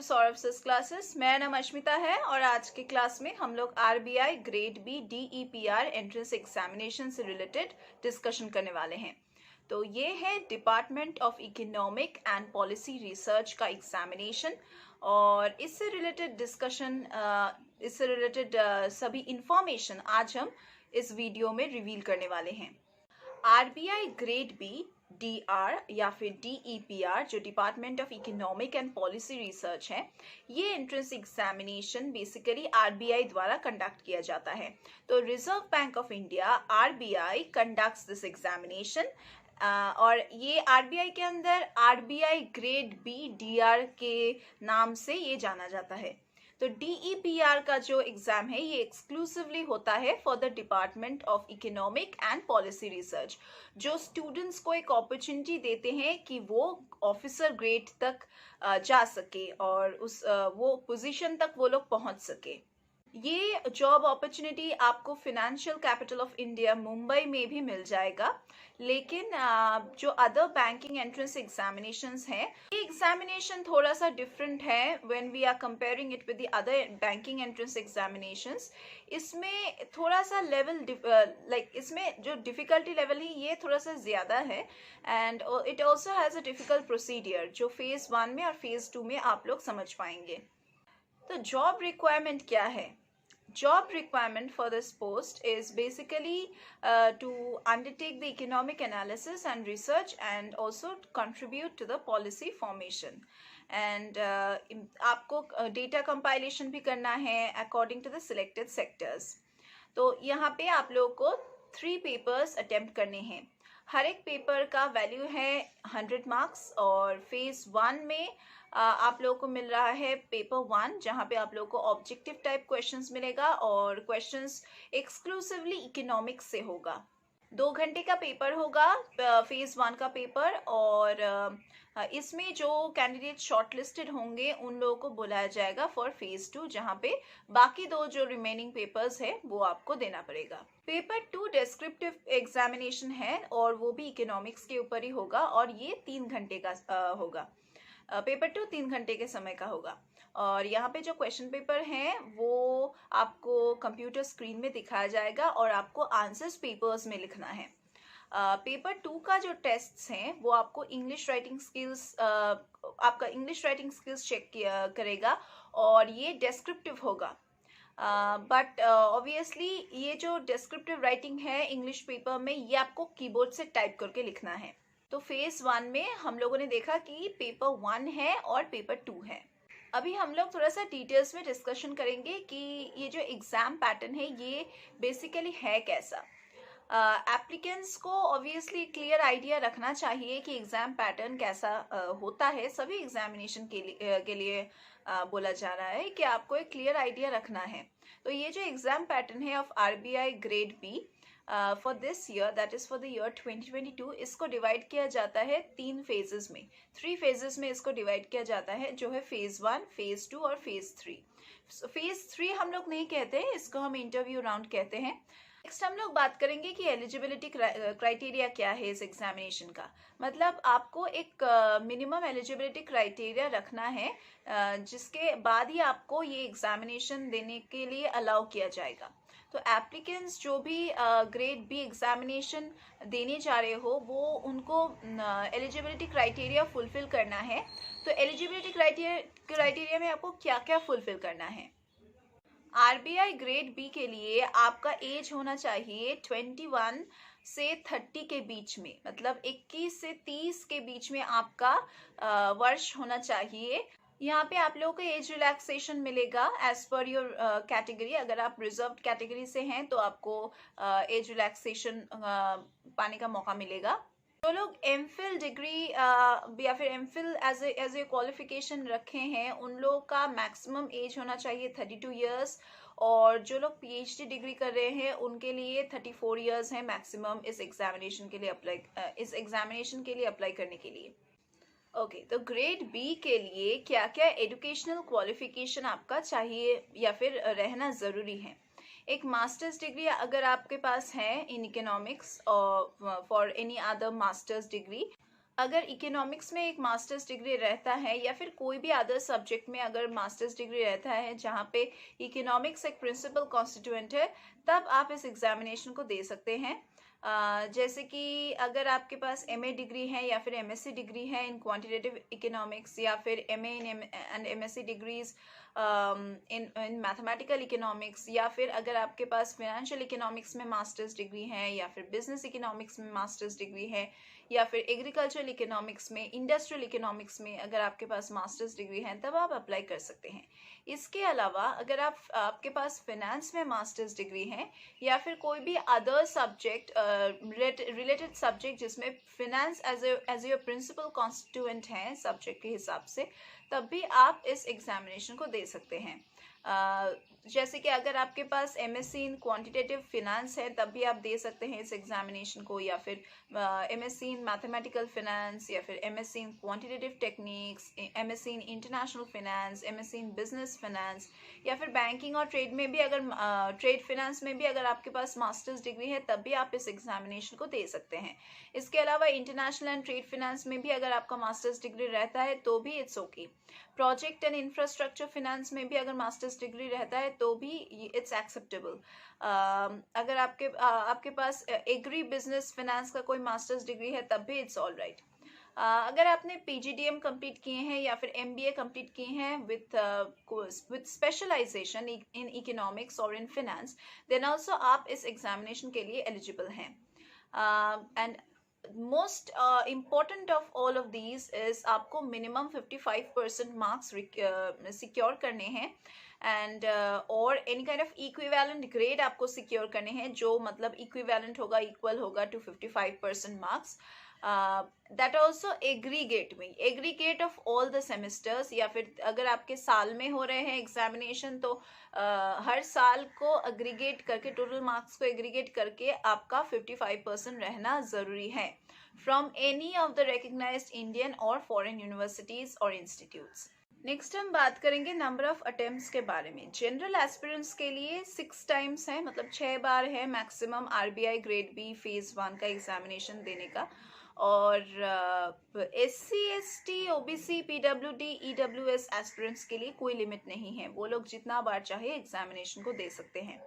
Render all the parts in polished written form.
सौरभ सिस classes. मेरा नाम अश्मिता है और आज की क्लास में हम लोग RBI grade B DEPR entrance examination से रिलेटेड डिस्कशन करने वाले हैं। तो ये है department of economic and policy research का एग्जामिनेशन और इससे रिलेटेड डिस्कशन इससे रिलेटेड सभी इंफॉर्मेशन आज हम इस वीडियो में रिवील करने वाले हैं। आरबीआई ग्रेड बी DR या फिर DEPR जो department of economic and policy research है, ये एंट्रेंस एग्जामिनेशन बेसिकली आरबीआई द्वारा कंडक्ट किया जाता है। तो reserve bank of India RBI conducts this examination और ये आरबीआई के अंदर आरबीआई ग्रेड बी DR के नाम से ये जाना जाता है। तो DEPR का जो एग्जाम है ये एक्सक्लूसिवली होता है for the department of economic and policy research, जो स्टूडेंट्स को एक अपॉर्चुनिटी देते हैं कि वो ऑफिसर ग्रेड तक जा सके और वो पोजीशन तक वो लोग पहुंच सके। ये जॉब अपॉर्चुनिटी आपको financial capital of India Mumbai में भी मिल जाएगा, लेकिन जो अदर बैंकिंग एंट्रेंस एग्जामिनेशंस हैं, ये एग्जामिनेशन थोड़ा सा डिफरेंट है when we are comparing it with the other banking entrance examinations. इसमें थोड़ा सा लेवल इसमें जो डिफिकल्टी लेवल है ये थोड़ा सा ज़्यादा है and it also has a difficult procedure जो फेज़ 1 में और फेज़ 2 में आप लोग समझ पाएंगे। तो जॉब रिक्वायरमेंट क्या है? Job requirement for this post is basically to undertake the economic analysis and research and also contribute to the policy formation. And आपको data compilation भी करना है according to the selected sectors. तो यहाँ पे आप लोगों को 3 पेपर्स अटेम्प्ट करने हैं। हर एक पेपर का वैल्यू है 100 मार्क्स और फेज 1 में आप लोगों को मिल रहा है पेपर 1, जहाँ पे आप लोगों को ऑब्जेक्टिव टाइप क्वेश्चंस मिलेगा और क्वेश्चंस एक्सक्लूसिवली इकोनॉमिक्स से होगा। 2 घंटे का पेपर होगा फेज 1 का पेपर और इसमें जो कैंडिडेट शॉर्टलिस्टेड होंगे उन लोगों को बुलाया जाएगा फॉर फेज 2, जहाँ पे बाकी 2 जो रिमेनिंग पेपर्स है वो आपको देना पड़ेगा। पेपर 2 डिस्क्रिप्टिव एग्जामिनेशन है और वो भी इकोनॉमिक्स के ऊपर ही होगा और ये 3 घंटे का होगा। पेपर 2 3 घंटे के समय का होगा और यहाँ पे जो क्वेश्चन पेपर हैं वो आपको कंप्यूटर स्क्रीन में दिखाया जाएगा और आपको आंसर्स पेपर्स में लिखना है। पेपर 2 का जो टेस्ट्स हैं वो आपको इंग्लिश राइटिंग स्किल्स चेक करेगा और ये डिस्क्रिप्टिव होगा। बट ऑब्वियसली ये जो डिस्क्रिप्टिव राइटिंग है इंग्लिश पेपर में ये आपको कीबोर्ड से टाइप करके लिखना है। तो फेज 1 में हम लोगों ने देखा कि पेपर 1 है और पेपर 2 है। अभी हम लोग थोड़ा सा डिटेल्स में डिस्कशन करेंगे कि ये जो एग्ज़ाम पैटर्न है ये बेसिकली है कैसा। एप्लीकेंट्स को ऑब्वियसली क्लियर आइडिया रखना चाहिए कि एग्ज़ाम पैटर्न कैसा होता है। सभी एग्जामिनेशन के लिए बोला जा रहा है कि आपको एक क्लियर आइडिया रखना है। तो ये जो एग्ज़ाम पैटर्न है of RBI grade B for this year, that is for the year 2022, इसको डिवाइड किया जाता है 3 फेजेस में। 3 फेजेस में इसको डिवाइड किया जाता है, जो है फेज 1, फेज 2 और फेज 3। फेज 3 हम लोग नहीं कहते हैं, इसको हम इंटरव्यू राउंड कहते हैं। नेक्स्ट हम लोग बात करेंगे कि एलिजिबिलिटी क्राइटेरिया क्या है इस एग्जामिनेशन का। मतलब आपको एक मिनिमम एलिजिबिलिटी क्राइटेरिया रखना है जिसके बाद ही आपको ये एग्जामिनेशन देने के लिए अलाउ किया जाएगा। तो एप्लीकेंट्स जो भी ग्रेड बी एग्जामिनेशन देने जा रहे हो वो उनको एलिजिबिलिटी क्राइटेरिया फुलफिल करना है। तो एलिजिबिलिटी क्राइटेरिया में आपको क्या क्या फुलफिल करना है? आरबीआई ग्रेड बी के लिए आपका एज होना चाहिए 21 से 30 के बीच में, मतलब 21 से 30 के बीच में आपका वर्ष होना चाहिए। यहाँ पे आप लोगों को एज रिलैक्सेशन मिलेगा एज पर योर कैटेगरी। अगर आप रिजर्व कैटेगरी से हैं तो आपको एज रिलैक्सेशन पाने का मौका मिलेगा। जो लोग एमफिल डिग्री या फिर एमफिल एज ए क्वालिफिकेशन रखे हैं उन लोगों का मैक्सिमम एज होना चाहिए 32 इयर्स और जो लोग पीएचडी डिग्री कर रहे हैं उनके लिए 34 इयर्स है मैक्सिमम इस एग्जामिनेशन के लिए अप्लाई करने के लिए। ओके, तो ग्रेड बी के लिए क्या क्या एजुकेशनल क्वालिफिकेशन आपका चाहिए या फिर रहना ज़रूरी है? एक मास्टर्स डिग्री अगर आपके पास है इन इकोनॉमिक्स और for any other masters degree, अगर इकोनॉमिक्स में एक मास्टर्स डिग्री रहता है या फिर कोई भी अदर सब्जेक्ट में अगर मास्टर्स डिग्री रहता है जहाँ पे इकोनॉमिक्स एक प्रिंसिपल कॉन्स्टिट्यूएंट है, तब आप इस एग्जामिनेशन को दे सकते हैं। जैसे कि अगर आपके पास एमए डिग्री है या फिर एमएससी डिग्री है इन क्वांटिटेटिव इकोनॉमिक्स, या फिर MA and MSc degrees in mathematical economics, या फिर अगर आपके पास फाइनेंशियल इकोनॉमिक्स में मास्टर्स डिग्री है, या फिर बिजनेस इकोनॉमिक्स में मास्टर्स डिग्री है, या फिर एग्रीकल्चरल इकोनॉमिक्स में, इंडस्ट्रियल इकोनॉमिक्स में अगर आपके पास मास्टर्स डिग्री है, तब आप अप्लाई कर सकते हैं। इसके अलावा अगर आपके पास फाइनेंस में मास्टर्स डिग्री है या फिर कोई भी अदर सब्जेक्ट रिलेटेड सब्जेक्ट जिसमें finance as a principal constituent है सब्जेक्ट के हिसाब से, तब भी आप इस एग्जामिनेशन को दे सकते हैं। जैसे कि अगर आपके पास एमएससी इन क्वांटिटेटिव फिनेंस है, तब भी आप दे सकते हैं इस एग्जामिनेशन को, या फिर एमएससी इन मैथमेटिकल फिनेंस, या फिर MSc in quantitative techniques, MSc in international finance, MSc in business finance, या फिर बैंकिंग और ट्रेड में भी अगर ट्रेड फिनेंस में भी अगर आपके पास मास्टर्स डिग्री है, तब भी आप इस एग्जामिनेशन को दे सकते हैं। इसके अलावा इंटरनेशनल एंड ट्रेड फिनेंस में भी अगर आपका मास्टर्स डिग्री रहता है तो भी it's okay. Project and infrastructure finance में भी अगर मास्टर्स डिग्री रहता है तो भी इट्स एक्सेप्टेबल। अगर आपके पास एग्री बिजनेस फिनेंस का कोई मास्टर्स डिग्री है, तब भी इट्स ऑल राइट। अगर आपने पीजीडीएम कंप्लीट किए हैं या फिर एमबीए कंप्लीट किए हैं विद स्पेशलाइजेशन इन इकोनॉमिक्स और इन फिनेंस, देन ऑल्सो आप इस एग्जामिनेशन के लिए एलिजिबल हैं। And most important of all of these is आपको मिनिमम 55% मार्क्स सिक्योर करने हैं, एंड और any kind of equivalent grade आपको सिक्योर करने हैं, जो मतलब इक्विवेलेंट होगा, इक्वल होगा to 55% marks. That also aggregate of all the semesters, या फिर अगर आपके साल में हो रहे हैं एग्जामिनेशन तो हर साल को एग्रीगेट करके, टोटल मार्क्स को एग्रीगेट करके आपका 55% रहना जरूरी है from any of the recognised Indian और फॉरेन यूनिवर्सिटीज और इंस्टीट्यूट्स। नेक्स्ट हम बात करेंगे नंबर ऑफ अटेम्प्ट्स के बारे में। जनरल एस्पिरेंट्स के लिए 6 टाइम्स है, मतलब 6 बार है maximum RBI grade B phase 1 का एग्जामिनेशन देने का, और SC ST OBC PWD EWS aspirants के लिए कोई लिमिट नहीं है, वो लोग जितना बार चाहे एग्जामिनेशन को दे सकते हैं।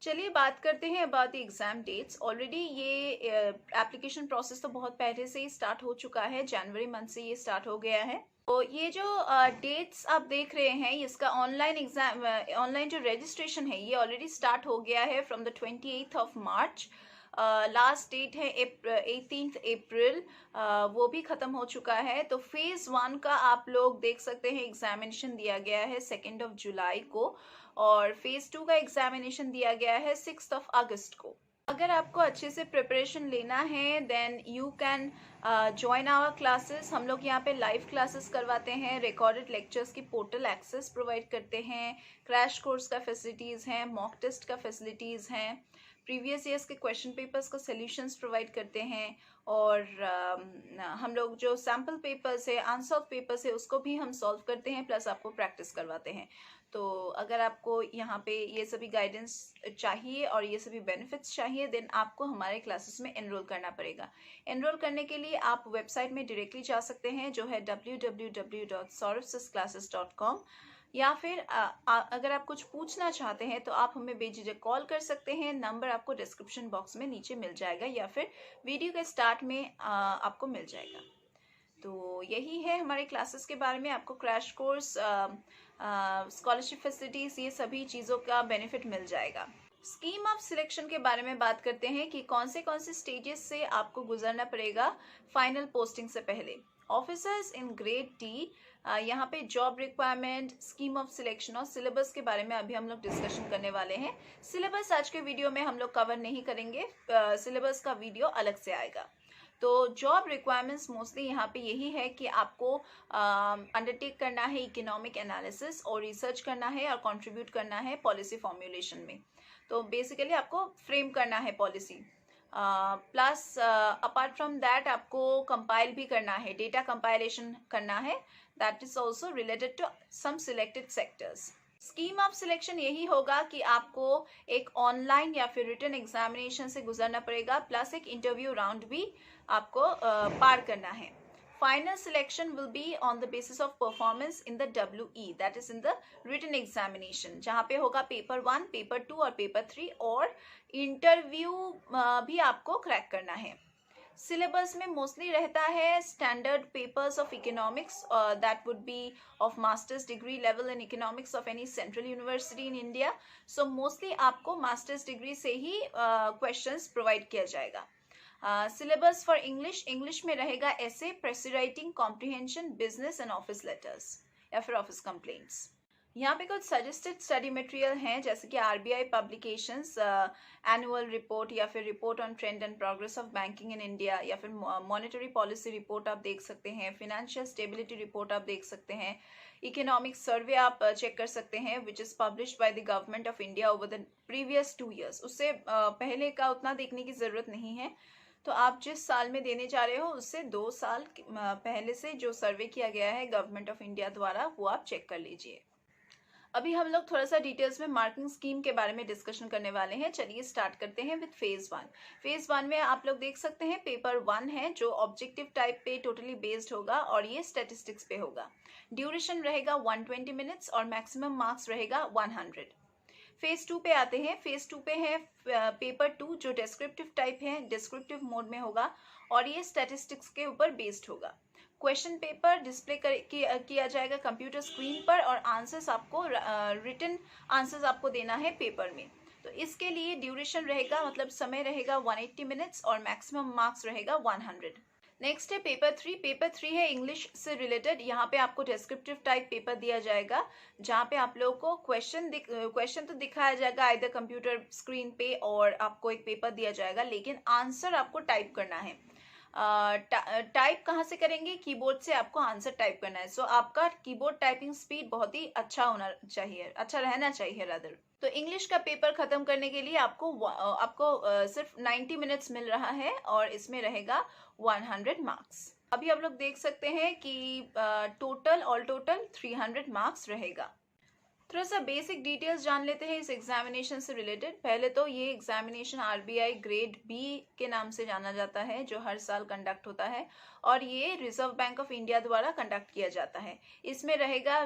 चलिए बात करते हैं about the exam dates. Already ये एप्लीकेशन प्रोसेस तो बहुत पहले से ही स्टार्ट हो चुका है, जनवरी मंथ से ये स्टार्ट हो गया है। तो ये जो डेट्स आप देख रहे हैं, इसका ऑनलाइन जो रजिस्ट्रेशन है ये ऑलरेडी स्टार्ट हो गया है from the 28th of March. Last date है 18th अप्रैल, वो भी खत्म हो चुका है। तो फेज 1 का आप लोग देख सकते हैं एग्जामिनेशन दिया गया है 2 जुलाई को, और फेज 2 का एग्जामिनेशन दिया गया है 6 अगस्त को। अगर आपको अच्छे से प्रिपरेशन लेना है then you can join our classes. हम लोग यहाँ पे लाइव क्लासेस करवाते हैं, रिकॉर्डेड लेक्चर्स की पोर्टल एक्सेस प्रोवाइड करते हैं, क्रैश कोर्स का फैसिलिटीज़ हैं, मॉक टेस्ट का फैसिलिटीज़ हैं, प्रीवियस ईयर्स के क्वेश्चन पेपर्स का सॉल्यूशंस प्रोवाइड करते हैं, और हम लोग जो सैम्पल पेपर्स है, आंसर पेपर्स है, उसको भी हम सॉल्व करते हैं, प्लस आपको प्रैक्टिस करवाते हैं। तो अगर आपको यहाँ पे ये सभी गाइडेंस चाहिए और ये सभी बेनिफिट्स चाहिए, देन आपको हमारे क्लासेस में एनरोल करना पड़ेगा। एनरोल करने के लिए आप वेबसाइट में डायरेक्टली जा सकते हैं, जो है www.sauravsysclasses.com, या फिर अगर आप कुछ पूछना चाहते हैं तो आप हमें बेझिझक कॉल कर सकते हैं। नंबर आपको डिस्क्रिप्शन बॉक्स में नीचे मिल जाएगा, या फिर वीडियो के स्टार्ट में आपको मिल जाएगा। तो यही है हमारे क्लासेस के बारे में। आपको क्रैश कोर्स, स्कॉलरशिप फैसिलिटीज, ये सभी चीज़ों का बेनिफिट मिल जाएगा। स्कीम ऑफ सिलेक्शन के बारे में बात करते हैं कि कौन से स्टेजेस से आपको गुजरना पड़ेगा फाइनल पोस्टिंग से पहले। ऑफिसर्स इन ग्रेड डी, यहाँ पे job requirement, scheme of selection और सिलेबस के बारे में अभी हम लोग डिस्कशन करने वाले हैं। सिलेबस आज के वीडियो में हम लोग कवर नहीं करेंगे, सिलेबस का वीडियो अलग से आएगा। तो जॉब रिक्वायरमेंट्स मोस्टली यहाँ पे यही है कि आपको अंडरटेक करना है इकोनॉमिक एनालिसिस और रिसर्च करना है और कंट्रीब्यूट करना है पॉलिसी फॉर्मुलेशन में। तो बेसिकली आपको फ्रेम करना है policy, plus apart from that आपको कंपाइल भी करना है, डेटा कंपाइलेशन करना है, that is also related to some selected sectors. Scheme of selection यही होगा कि आपको एक ऑनलाइन या फिर रिटन एग्जामिनेशन से गुजरना पड़ेगा, प्लस एक इंटरव्यू राउंड भी आपको पार करना है. Final selection will be on the basis of performance in the WE, that is in the written examination, जहाँ पे होगा पेपर 1, पेपर 2 और पेपर 3, और इंटरव्यू भी आपको क्रैक करना है. सिलेबस में मोस्टली रहता है standard papers of economics, that would be of masters degree level in economics of any central university in India. So mostly आपको मास्टर्स डिग्री से ही क्वेश्चंस प्रोवाइड किया जाएगा. सिलेबस फॉर इंग्लिश में रहेगा ऐसे, प्रेसी writing, comprehension, business and office letters या फिर office complaints. यहाँ पे कुछ सजेस्टेड स्टडी मटेरियल हैं, जैसे कि आरबीआई पब्लिकेशंस एनुअल रिपोर्ट या फिर report on trend and progress of banking in India, या फिर मॉनेटरी पॉलिसी रिपोर्ट आप देख सकते हैं, फाइनेंशियल स्टेबिलिटी रिपोर्ट आप देख सकते हैं, इकोनॉमिक सर्वे आप चेक कर सकते हैं which is published by the government of India over the previous 2 years. उससे पहले का उतना देखने की जरूरत नहीं है. तो आप जिस साल में देने जा रहे हो उससे 2 साल पहले से जो सर्वे किया गया है गवर्नमेंट ऑफ इंडिया द्वारा, वो आप चेक कर लीजिए. अभी हम लोग थोड़ा सा डिटेल्स में मार्किंग स्कीम के बारे में डिस्कशन करने वाले हैं. चलिए स्टार्ट करते हैं विद फेज 1. फेज 1 में आप लोग देख सकते हैं पेपर 1 है जो ऑब्जेक्टिव टाइप पे टोटली बेस्ड होगा और ये स्टैटिस्टिक्स पे होगा. ड्यूरेशन रहेगा 120 मिनट्स और मैक्सिमम मार्क्स रहेगा 100. फेज 2 पे आते हैं. फेज 2 पे है पेपर 2 जो डिस्क्रिप्टिव टाइप है, डिस्क्रिप्टिव मोड में होगा और ये स्टैटिस्टिक्स के ऊपर बेस्ड होगा. क्वेश्चन पेपर डिस्प्ले किया जाएगा कंप्यूटर स्क्रीन पर और आंसर्स आपको रिटन आंसर्स आपको देना है पेपर में. तो इसके लिए ड्यूरेशन रहेगा, मतलब समय रहेगा 180 मिनट्स और मैक्सिमम मार्क्स रहेगा 100. नेक्स्ट है पेपर 3. पेपर 3 है इंग्लिश से रिलेटेड. यहाँ पे आपको डिस्क्रिप्टिव टाइप पेपर दिया जाएगा जहाँ पे आप लोगों को क्वेश्चन तो दिखाया जाएगा इधर कंप्यूटर स्क्रीन पे और आपको एक पेपर दिया जाएगा, लेकिन आंसर आपको टाइप करना है. टाइप कहाँ से करेंगे? कीबोर्ड से आपको आंसर टाइप करना है. सो आपका कीबोर्ड टाइपिंग स्पीड बहुत ही अच्छा होना चाहिए, अच्छा रहना चाहिए रादर. तो इंग्लिश का पेपर खत्म करने के लिए आपको सिर्फ 90 मिनट्स मिल रहा है और इसमें रहेगा 100 मार्क्स. अभी आप लोग देख सकते हैं कि ऑल टोटल 300 मार्क्स रहेगा. थोड़ा सा बेसिक डिटेल्स जान लेते हैं इस एग्जामिनेशन से रिलेटेड. पहले तो ये एग्जामिनेशन आरबीआई ग्रेड बी के नाम से जाना जाता है जो हर साल कंडक्ट होता है और ये रिजर्व बैंक ऑफ इंडिया द्वारा कंडक्ट किया जाता है. इसमें रहेगा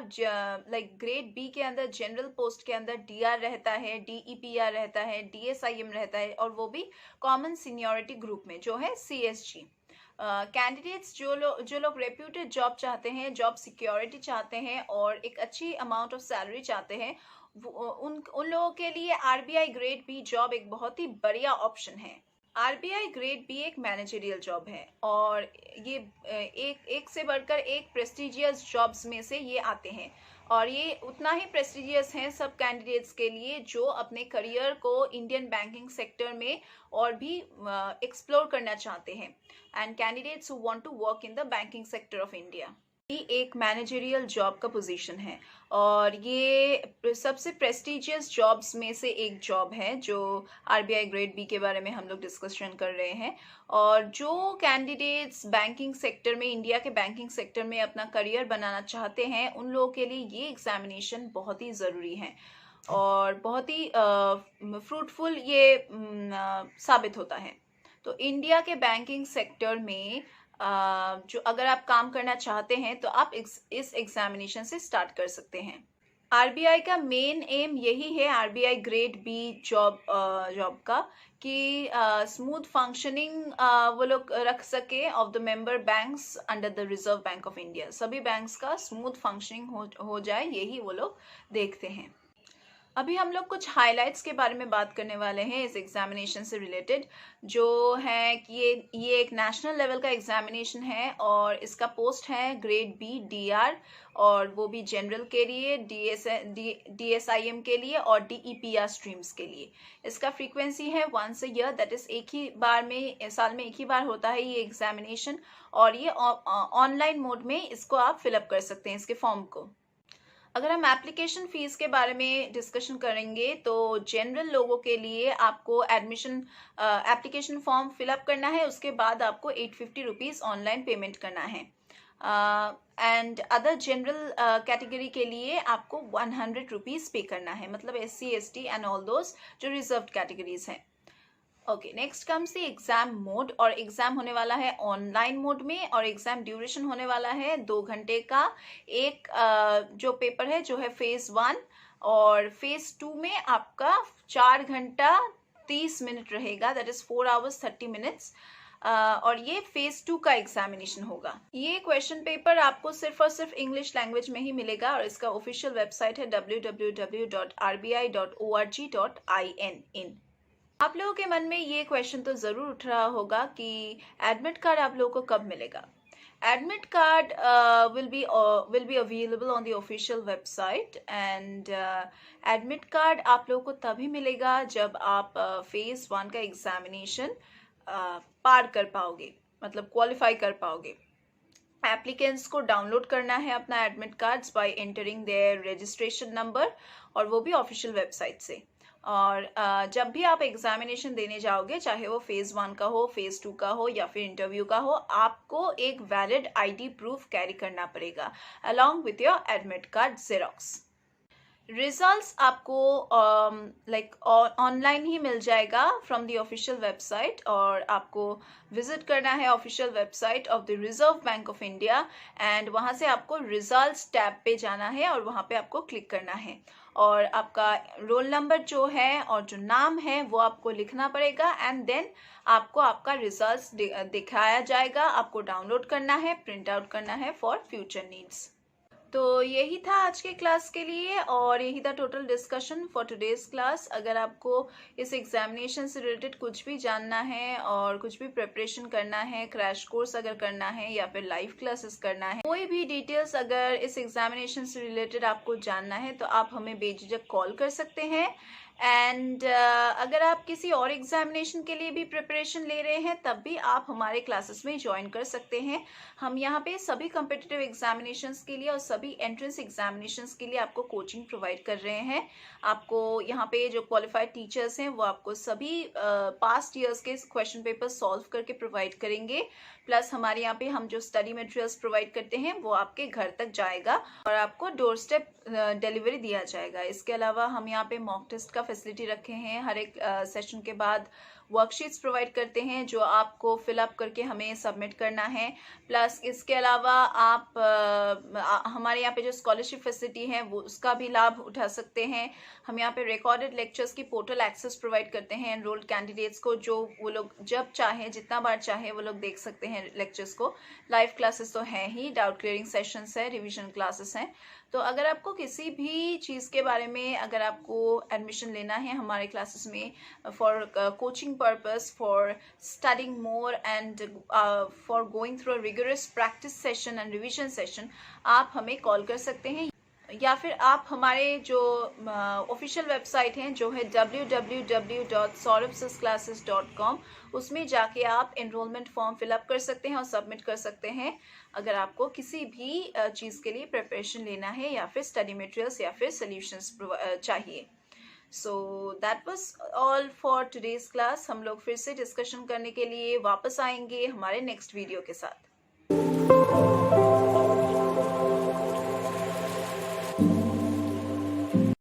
लाइक ग्रेड बी के अंदर जनरल पोस्ट के अंदर डीआर रहता है, डीईपीआर रहता है, डीएसआईएम रहता है और वो भी कॉमन सीनियरिटी ग्रुप में जो है सीएसजी. कैंडिडेट्स जो लोग रेप्यूटेड जॉब चाहते हैं, जॉब सिक्योरिटी चाहते हैं और एक अच्छी अमाउंट ऑफ सैलरी चाहते हैं, उन लोगों के लिए आरबीआई ग्रेड बी जॉब एक बहुत ही बढ़िया ऑप्शन है. आरबीआई ग्रेड बी एक मैनेजरियल जॉब है और ये एक से बढ़कर एक प्रेस्टिजियस जॉब्स में से ये आते हैं और ये उतना ही प्रेस्टिजियस हैं सब कैंडिडेट्स के लिए जो अपने करियर को इंडियन बैंकिंग सेक्टर में और भी एक्सप्लोर करना चाहते हैं and candidates who want to work in the banking sector of India. ये एक मैनेजरियल जॉब का पोजीशन है और ये सबसे प्रेस्टिजियस जॉब्स में से एक जॉब है जो आरबीआई ग्रेड बी के बारे में हम लोग डिस्कशन कर रहे हैं. और जो कैंडिडेट्स बैंकिंग सेक्टर में, इंडिया के बैंकिंग सेक्टर में अपना करियर बनाना चाहते हैं, उन लोगों के लिए ये एग्जामिनेशन बहुत ही ज़रूरी है और बहुत ही फ्रूटफुल ये साबित होता है. तो इंडिया के बैंकिंग सेक्टर में जो अगर आप काम करना चाहते हैं तो आप इस एग्जामिनेशन से स्टार्ट कर सकते हैं. आरबीआई का मेन एम यही है आरबीआई ग्रेड बी जॉब का कि स्मूथ फंक्शनिंग वो लोग रख सके of the member banks under the reserve bank of India. सभी बैंक्स का स्मूथ फंक्शनिंग हो जाए, यही वो लोग देखते हैं. अभी हम लोग कुछ हाइलाइट्स के बारे में बात करने वाले हैं इस एग्जामिनेशन से रिलेटेड, जो है कि ये एक नेशनल लेवल का एग्जामिनेशन है और इसका पोस्ट है ग्रेड बी डीआर और वो भी जनरल के लिए, डीएसआईएम के लिए और डीईपीआर स्ट्रीम्स के लिए. इसका फ्रीक्वेंसी है once a year, that is एक ही बार में, साल में एक ही बार होता है ये एग्जामिनेशन और ये ऑनलाइन मोड में इसको आप फिलअप कर सकते हैं इसके फॉर्म को. अगर हम एप्लीकेशन फीस के बारे में डिस्कशन करेंगे तो जनरल लोगों के लिए आपको एप्लीकेशन फॉर्म फिलअप करना है, उसके बाद आपको 850 रुपीज़ ऑनलाइन पेमेंट करना है. एंड अदर जनरल कैटेगरी के लिए आपको 100 रुपीज पे करना है, मतलब SC ST and all those जो रिजर्व्ड कैटेगरीज हैं। Okay, next comes the exam mode, और एग्जाम होने वाला है ऑनलाइन मोड में, और एग्जाम ड्यूरेशन होने वाला है 2 घंटे का। एक जो पेपर है जो है फेज 1, और फेज 2 में आपका 4 घंटा 30 मिनट रहेगा, दैट इज 4 hours 30 minutes। और ये फेज 2 का एग्जामिनेशन होगा। ये क्वेश्चन पेपर आपको सिर्फ और सिर्फ इंग्लिश लैंग्वेज में ही मिलेगा, और इसका ऑफिशियल वेबसाइट है www.rbi.org.in। आप लोगों के मन में ये क्वेश्चन तो जरूर उठ रहा होगा कि एडमिट कार्ड आप लोगों को कब मिलेगा। Admit card will be available on the official website, and admit card आप लोगों को तभी मिलेगा जब आप फेज 1 का एग्जामिनेशन पार कर पाओगे, मतलब क्वालिफाई कर पाओगे। एप्लीकेंट्स को डाउनलोड करना है अपना admit cards by entering their registration number, और वो भी ऑफिशियल वेबसाइट से। और जब भी आप एग्जामिनेशन देने जाओगे, चाहे वो फेज 1 का हो, फेज 2 का हो या फिर इंटरव्यू का हो, आपको एक वैलिड ID प्रूफ कैरी करना पड़ेगा along with your admit card xerox. Results आपको ऑनलाइन ही मिल जाएगा फ्रॉम द ऑफिशियल वेबसाइट, और आपको विजिट करना है official website of the reserve bank of India, and वहां से आपको रिजल्ट्स टैब पे जाना है, और वहां पे आपको क्लिक करना है, और आपका रोल नंबर जो है और जो नाम है वो आपको लिखना पड़ेगा, एंड देन आपको आपका रिजल्ट्स दिखाया जाएगा। आपको डाउनलोड करना है, प्रिंट आउट करना है फॉर फ्यूचर नीड्स। तो यही था आज के क्लास के लिए, और यही था total discussion for today's class. अगर आपको इस एग्जामिनेशन से रिलेटेड कुछ भी जानना है और कुछ भी प्रिपरेशन करना है, क्रैश कोर्स अगर करना है या फिर लाइव क्लासेस करना है, कोई भी डिटेल्स अगर इस एग्जामिनेशन से रिलेटेड आपको जानना है, तो आप हमें बेझिझक कॉल कर सकते हैं। एंड अगर आप किसी और एग्जामिनेशन के लिए भी प्रिपरेशन ले रहे हैं, तब भी आप हमारे क्लासेस में ज्वाइन कर सकते हैं। हम यहाँ पे सभी कॉम्पिटिटिव एग्जामिनेशंस के लिए और सभी एंट्रेंस एग्जामिनेशंस के लिए आपको कोचिंग प्रोवाइड कर रहे हैं। आपको यहाँ पे जो क्वालिफाइड टीचर्स हैं वो आपको सभी पास्ट ईयर्स के क्वेश्चन पेपर सॉल्व करके प्रोवाइड करेंगे, प्लस हमारे यहाँ पे हम जो स्टडी मटेरियल्स प्रोवाइड करते हैं वो आपके घर तक जाएगा, और आपको डोर स्टेप डिलीवरी दिया जाएगा। इसके अलावा हम यहाँ पे मॉक टेस्ट का फैसिलिटी रखे हैं। हर एक सेशन के बाद वर्कशीट्स प्रोवाइड करते हैं जो आपको फिलअप करके हमें सबमिट करना है। प्लस इसके अलावा आप हमारे यहाँ पे जो स्कॉलरशिप फैसिलिटी है वो उसका भी लाभ उठा सकते हैं। हम यहाँ पे रिकॉर्डेड लेक्चर्स की पोर्टल एक्सेस प्रोवाइड करते हैं एनरोल्ड कैंडिडेट्स को, जो वो लोग जब चाहे जितना बार चाहे वो लोग देख सकते हैं लेक्चर्स को। लाइव क्लासेस तो हैं ही, डाउट क्लियरिंग सेशंस है, रिविजन क्लासेस हैं। तो अगर आपको किसी भी चीज़ के बारे में अगर आपको एडमिशन लेना है हमारे क्लासेस में for coaching purpose, for studying more and for going through a rigorous practice session and revision session, आप हमें कॉल कर सकते हैं, या फिर आप हमारे जो ऑफिशियल वेबसाइट हैं जो है www.saurabhsclasses.com, उसमें जाके आप एनरोलमेंट फॉर्म फिलअप कर सकते हैं और सबमिट कर सकते हैं अगर आपको किसी भी चीज़ के लिए प्रिपरेशन लेना है या फिर स्टडी मटेरियल्स या फिर सॉल्यूशंस चाहिए। So that was all for today's class. हम लोग फिर से डिस्कशन करने के लिए वापस आएंगे हमारे नेक्स्ट वीडियो के साथ।